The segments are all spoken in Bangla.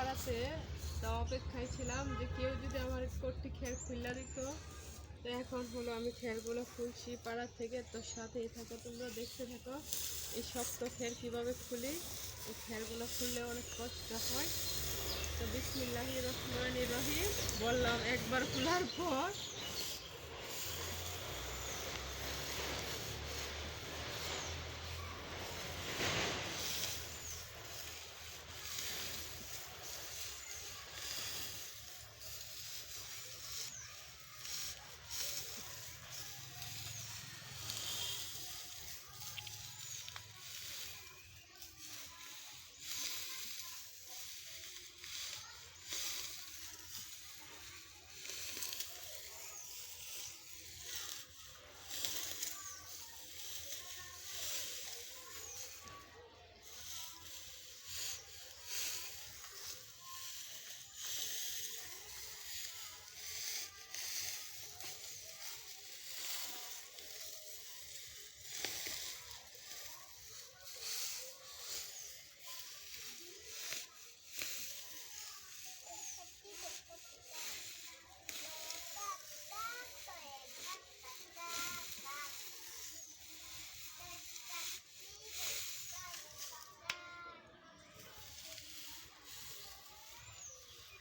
পাড়াতে, তা অপেক্ষায় ছিলাম যে কেউ যদি আমার একটি খের খুলে দিত। তো এখন হলো আমি খেরগুলো খুলছি পাড়া থেকে, তো সাথেই থাকো, তোমরা দেখতে থাকো এই শক্ত খের কীভাবে খুলি। এই খেরগুলো খুললে অনেক কষ্ট হয়। তো বিসমিল্লাহির রহমানির রহিম বললাম একবার খোলার পর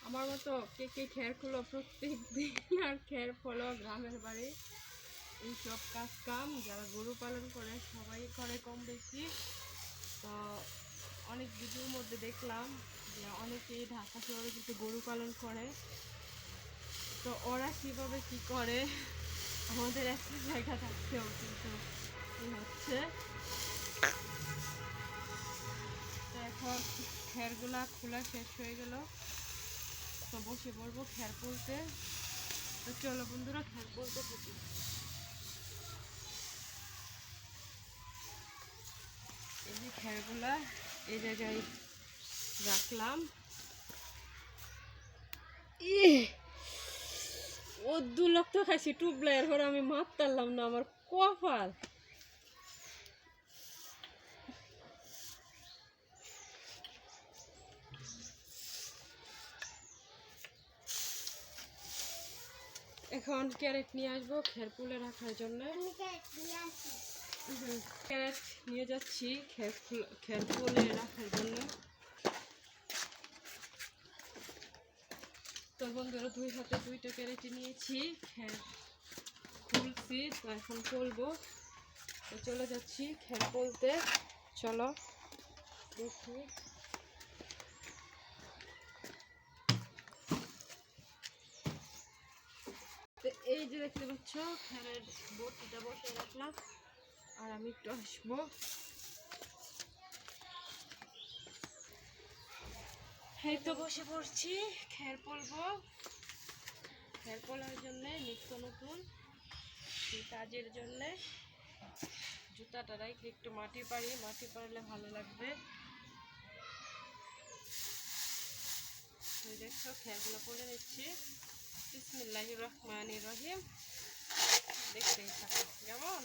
আমার মতো কে কে খের খুলো প্রত্যেক দিন, আর খের ফলো গ্রামের বাড়ি এইসব কাজ কাম যারা গরু পালন করে সবাই করে কম বেশি। তো অনেক ভিডিওর মধ্যে দেখলাম যে অনেকেই ঢাকা শহরে কিন্তু গরু পালন করে। তো ওরা কীভাবে কী করে, আমাদের একটা জায়গা থাকতেও কিন্তু হচ্ছে। তো এখন খেরগুলা খোলা শেষ হয়ে গেল, তো বসে পড়বো খের তুলতে। তো চলো বন্ধুরা খের তুলতে থাকি। এই যে খেরগুলা এই জায়গায় রাখলাম। ও 2 লক্ষ খাইছি টুবলাইয়ের পরে আমি মাপ তারলাম না, আমার কপাল। এখন ক্যারেট নিয়ে আসবো খের পুলে রাখার জন্য। ক্যারেট নিয়ে যাচ্ছি খের পুলে রাখার জন্য। তো বন্ধুরা 2 হাতে 2টা ক্যারেট নিয়েছি, খের খুলছি, তো এখন তুলবো। তো চলে যাচ্ছি খের তুলতে, চলো দেখি। তো এই যে দেখতে পাচ্ছ খেরের বটিটা বসে রাখলাম, আর আমি একটু আসবো। এই তো বসে পড়ছি খের পলবো। খের পলার জন্যে নিত্য নতুন কাজের জন্যে জুতাটা রাখি একটু মাটি পাড়ি, মাটি পাড়লে ভালো লাগবে। দেখছো খেরগুলো পলে নিচ্ছি। বিসমিল্লাহির রহমানির রহিম, দেখতেই থাকো কেমন।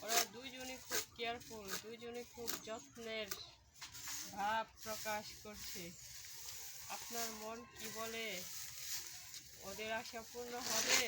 ওরা দুইজনই খুব কেয়ারফুল, দুইজনই খুব যত্নের ভাব প্রকাশ করছে। আপনার মন কি বলে, ওদের আশা পূর্ণ হবে?